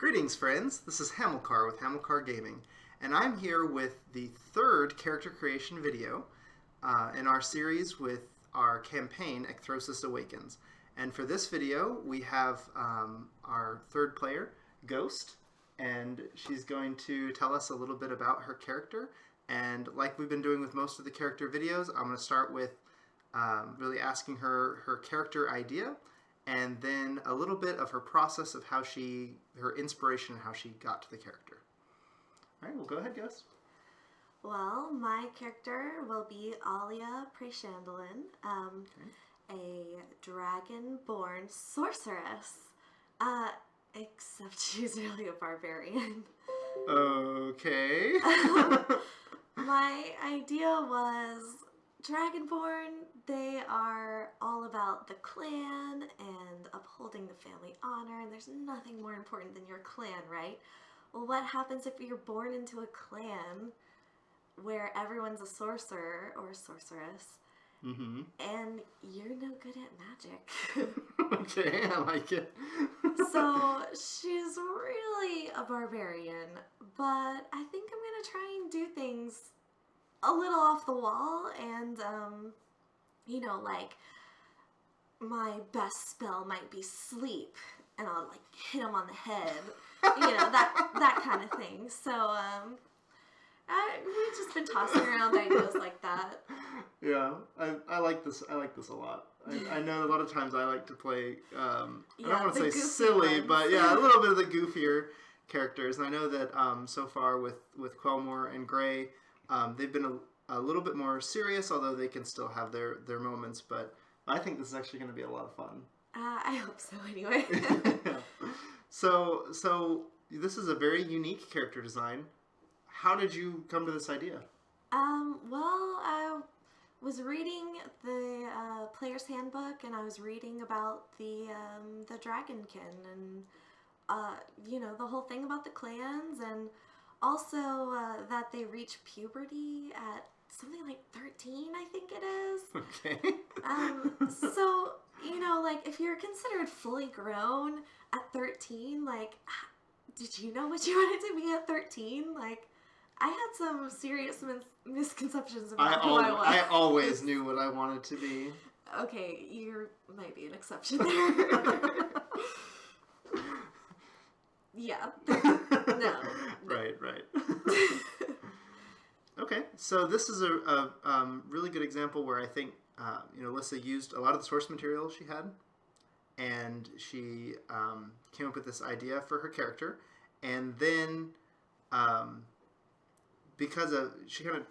Greetings, friends. This is Hamilcar with Hamilcar Gaming, and I'm here with the third character creation video in our series with our campaign, Ecthrosis Awakens. And for this video, we have our third player, Ghost, and she's going to tell us a little bit about her character. And like we've been doing with most of the character videos, I'm going to start with really asking her her character idea, and then a little bit of her process of how her inspiration and how she got to the character. All right, well, go ahead, Ghost. Well, my character will be Aliya Preshandalin, a dragon-born sorceress, except she's really a barbarian. Okay. My idea was Dragonborn, they are all about the clan and upholding the family honor, and there's nothing more important than your clan, right? Well, what happens if you're born into a clan where everyone's a sorcerer or a sorceress, and you're no good at magic? Okay, I like it. So she's really a barbarian, but I think I'm going to try and do things a little off the wall, and like my best spell might be sleep, and I'll like hit him on the head, that kind of thing. So we've just been tossing around ideas like that. Yeah, I like this. I like this a lot. I know a lot of times I like to play. I don't want to say silly, but yeah, a little bit of the goofier characters. And I know that so far with Quelmore and Gray, they've been a little bit more serious, although they can still have their moments. But I think this is actually going to be a lot of fun. I hope so, anyway. So this is a very unique character design. How did you come to this idea? Well, I was reading the player's handbook, and I was reading about the Dragonkin, and the whole thing about the clans, and also that they reach puberty at something like 13, I think it is. Okay. So, like, if you're considered fully grown at 13, like, did you know what you wanted to be at 13? Like, I had some serious misconceptions about who I was. I always knew what I wanted to be. Okay, you might be an exception there. Yeah. No. Right. Okay, so this is a really good example where I think Alyssa used a lot of the source material she had, and she came up with this idea for her character, and then she kind of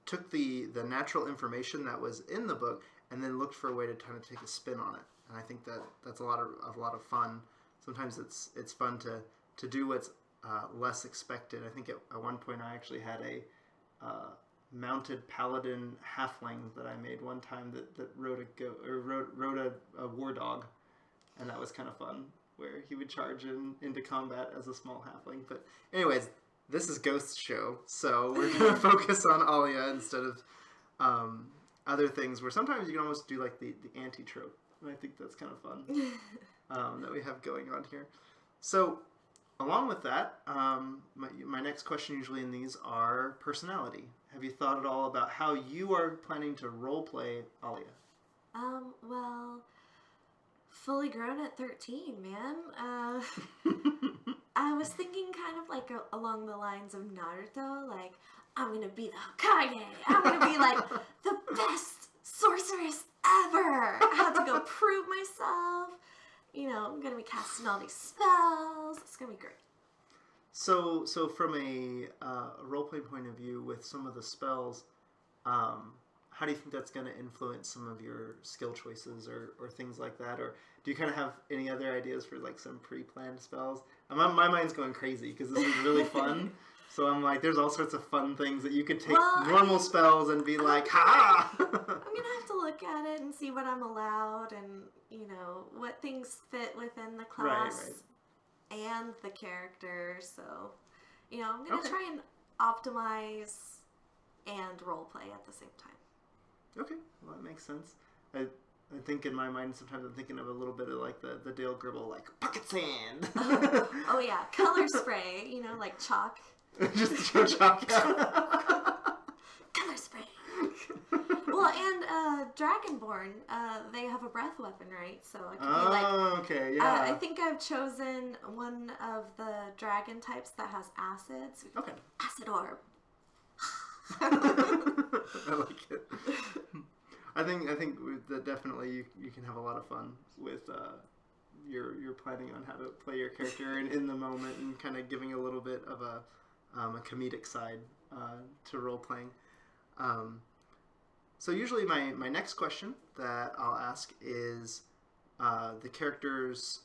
took the natural information that was in the book and then looked for a way to kind of take a spin on it, and I think that's a lot of fun. Sometimes it's fun to do what's less expected. I think at one point I actually had a mounted paladin halfling that I made one time that rode a war dog, and that was kind of fun, where he would charge into combat as a small halfling. But anyways, this is Ghost's show, so we're gonna focus on Aliya instead of other things where sometimes you can almost do like the anti-trope, and I think that's kind of fun that we have going on here. So along with that, my next question usually in these are personality. Have you thought at all about how you are planning to roleplay Aliya? Well, fully grown at 13, man. I was thinking kind of like along the lines of Naruto, like, I'm gonna be the Hokage. I'm gonna be like the best sorceress ever. I have to go prove myself. I'm going to be casting all these spells. It's going to be great. So from a role-playing point of view with some of the spells, how do you think that's going to influence some of your skill choices or things like that? Or do you kind of have any other ideas for like some pre-planned spells? My mind's going crazy because this is really fun. So I'm like, there's all sorts of fun things that you could take normal spells and be like, ha! I'm going to have to look at it and see what I'm allowed and, what things fit within the class and the character. So, I'm going to try and optimize and roleplay at the same time. Okay, well, that makes sense. I think in my mind sometimes I'm thinking of a little bit of like the Dale Gribble like pocket sand. Oh yeah, color spray. You know, like chalk. Just to show chalk. Color spray. Well, and Dragonborn, they have a breath weapon, right? So it could be like. Okay, yeah. I think I've chosen one of the dragon types that has acids. Okay. Acid orb. I like it. I think that definitely you can have a lot of fun with you're planning on how to play your character and in the moment and kind of giving a little bit of a comedic side to role playing. So usually my next question that I'll ask is the character's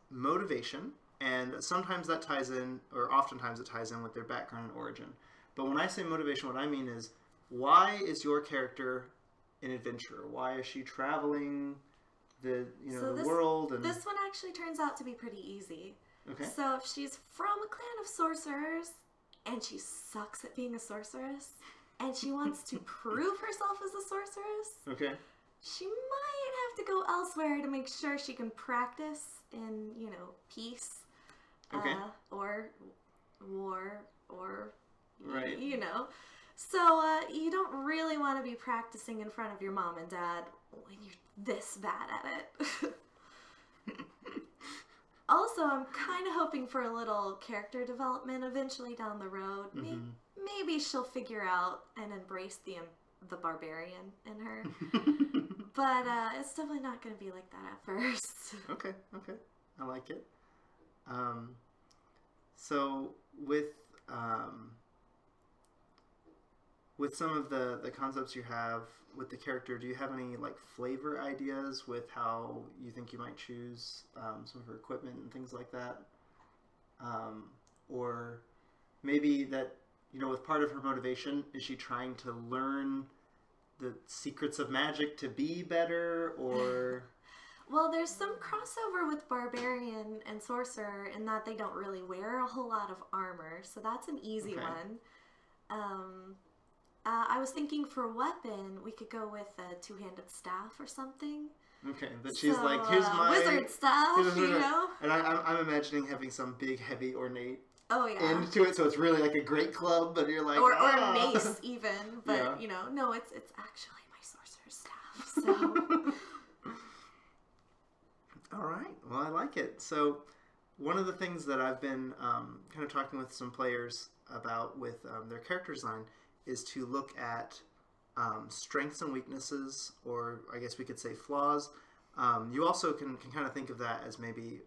motivation, and sometimes that ties in, or oftentimes it ties in with their background and origin. But when I say motivation, what I mean is, why is your character an adventurer? Why is she traveling the world? And this one actually turns out to be pretty easy. Okay. So if she's from a clan of sorcerers and she sucks at being a sorceress and she wants to prove herself as a sorceress, okay, she might have to go elsewhere to make sure she can practice in, peace, okay, or war, or right, So you don't really want to be practicing in front of your mom and dad when you're this bad at it. Also, I'm kind of hoping for a little character development eventually down the road. Mm-hmm. Maybe she'll figure out and embrace the barbarian in her. But it's definitely not going to be like that at first. Okay. I like it. So with some of the concepts you have with the character, do you have any like flavor ideas with how you think you might choose some of her equipment and things like that? Or maybe that, with part of her motivation, is she trying to learn the secrets of magic to be better, or... Well, there's some crossover with barbarian and sorcerer in that they don't really wear a whole lot of armor, so that's an easy one. I was thinking for weapon, we could go with a two-handed staff or something. Okay, that she's like, here's my... wizard staff, And I'm imagining having some big, heavy, ornate end to it, so it's really like a great club, but you're like... Or a mace, even, but, no, it's actually my sorcerer's staff, so... All right, well, I like it. So one of the things that I've been kind of talking with some players about with their character design is to look at strengths and weaknesses, or I guess we could say flaws. You also can kind of think of that as maybe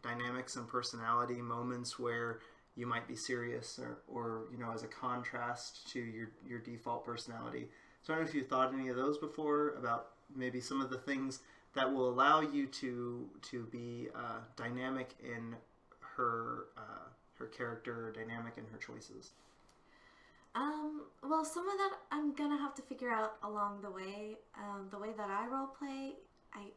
dynamics and personality, moments where you might be serious or as a contrast to your default personality. So I don't know if you've thought any of those before, about maybe some of the things that will allow you to be dynamic in her character, dynamic in her choices. Well, some of that I'm gonna have to figure out along the way. The way that I role play, I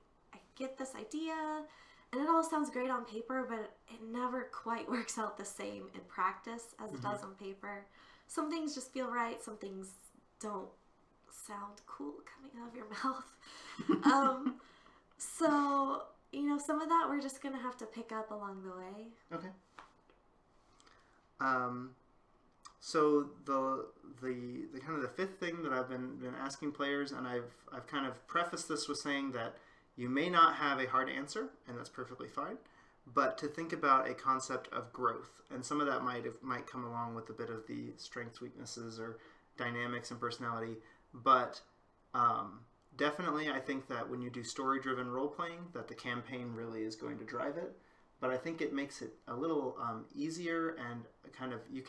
get this idea, and it all sounds great on paper, but it never quite works out the same in practice as it does on paper. Some things just feel right, some things don't sound cool coming out of your mouth. So, some of that we're just gonna have to pick up along the way. Okay. So the kind of the fifth thing that I've been asking players, and I've kind of prefaced this with saying that you may not have a hard answer, and that's perfectly fine, but to think about a concept of growth, and some of that might come along with a bit of the strengths, weaknesses, or dynamics and personality, but definitely I think that when you do story-driven role-playing, that the campaign really is going to drive it, but I think it makes it a little easier, and kind of you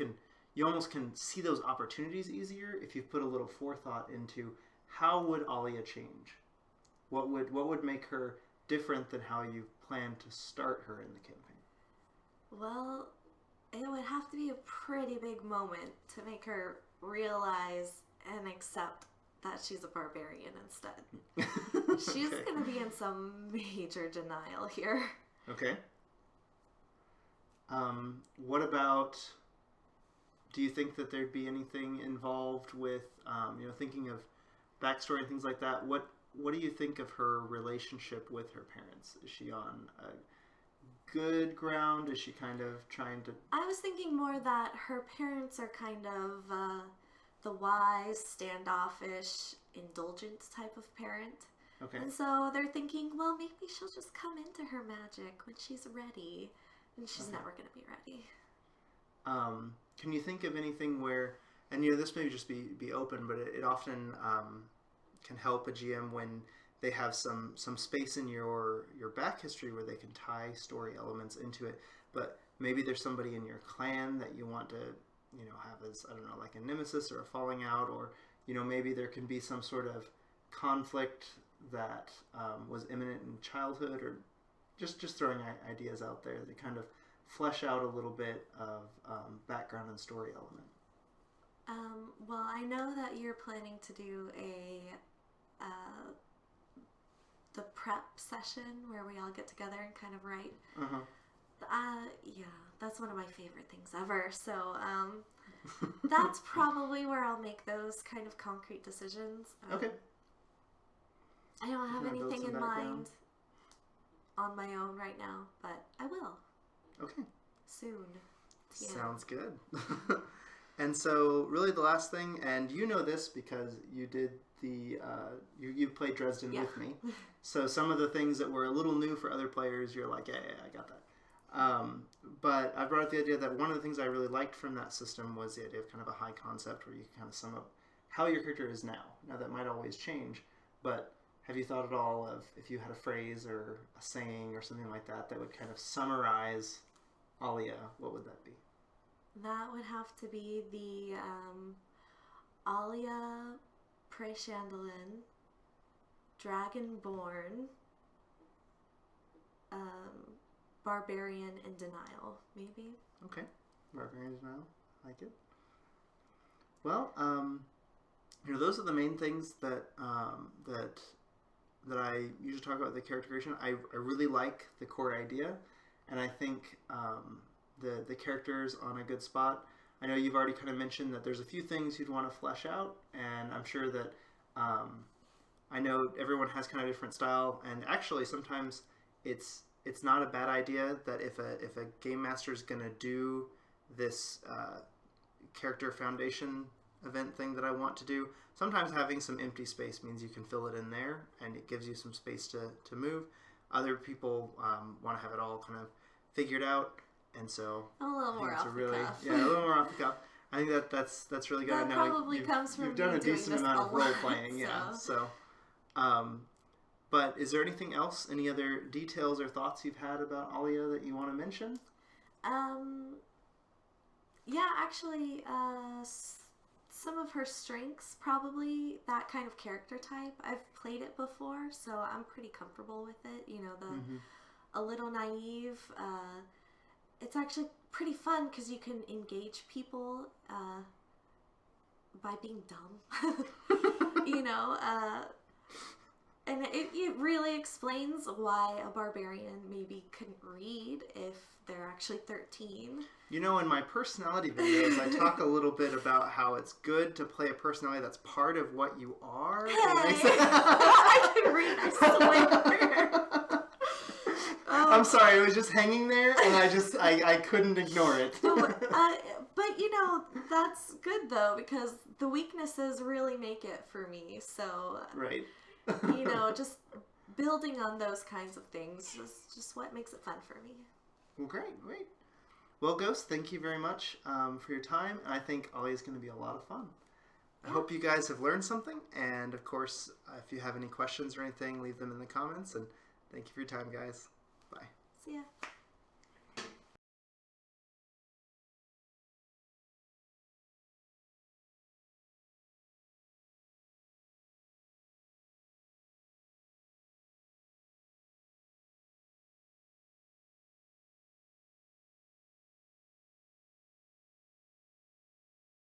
almost can see those opportunities easier if you put a little forethought into how would Aliya change? What would make her different than how you plan to start her in the campaign? Well, it would have to be a pretty big moment to make her realize and accept that she's a barbarian instead. She's going to be in some major denial here. Okay. What about... Do you think that there'd be anything involved with, thinking of backstory and things like that? What what do you think of her relationship with her parents? Is she on a good ground? Is she kind of trying to... I was thinking more that her parents are kind of the wise, standoffish, indulgent type of parent. Okay. And so they're thinking, well, maybe she'll just come into her magic when she's ready. And she's never going to be ready. Can you think of anything where, and this may just be open, but it often can help a GM when they have some space in your back history where they can tie story elements into it, but maybe there's somebody in your clan that you want to have as, I don't know, like a nemesis or a falling out, or maybe there can be some sort of conflict that was imminent in childhood, or just throwing ideas out there that kind of flesh out a little bit of background and story element. Well, I know that you're planning to do the prep session where we all get together and kind of write. Yeah, that's one of my favorite things ever. So that's probably where I'll make those kind of concrete decisions. Okay. I don't have anything in mind on my own right now, but I will. Okay. Soon. Yeah. Sounds good. And so, really, the last thing, and you know this because you did you played Dresden with me. So some of the things that were a little new for other players, you're like, yeah, I got that. But I brought up the idea that one of the things I really liked from that system was the idea of kind of a high concept where you can kind of sum up how your character is now. Now, that might always change, but have you thought at all of if you had a phrase or a saying or something like that that would kind of summarize Aliya, what would that be? That would have to be the Aliya Pre-Chandelian, Dragonborn, Barbarian in Denial, maybe. Okay. Barbarian in Denial. I like it. Well, those are the main things that that I usually talk about with the character creation. I really like the core idea, and I think the character's on a good spot. I know you've already kind of mentioned that there's a few things you'd want to flesh out, and I'm sure that I know everyone has kind of different style, and actually sometimes it's not a bad idea that if a game master is going to do this character foundation event thing that I want to do, sometimes having some empty space means you can fill it in there, and it gives you some space to move. Other people want to have it all kind of figured out, and so a little more off the cuff. Yeah, a little more off the cuff. I think that's really good. That probably comes from you've done a decent amount of role playing, yeah. So, but is there anything else? Any other details or thoughts you've had about Aliya that you want to mention? Yeah, actually, some of her strengths, probably that kind of character type. I've played it before, so I'm pretty comfortable with it. A little naive. It's actually pretty fun because you can engage people by being dumb. And it really explains why a barbarian maybe couldn't read if they're actually 13. In my personality videos, I talk a little bit about how it's good to play a personality that's part of what you are. Hey! I can read, I swear. I'm sorry, it was just hanging there, and I couldn't ignore it. But that's good, though, because the weaknesses really make it for me, so... Right. Just building on those kinds of things is just what makes it fun for me. Well, great. Well, Ghost, thank you very much for your time. I think Aliya is going to be a lot of fun. I hope you guys have learned something, and of course, if you have any questions or anything, leave them in the comments, and thank you for your time, guys. Bye. See ya.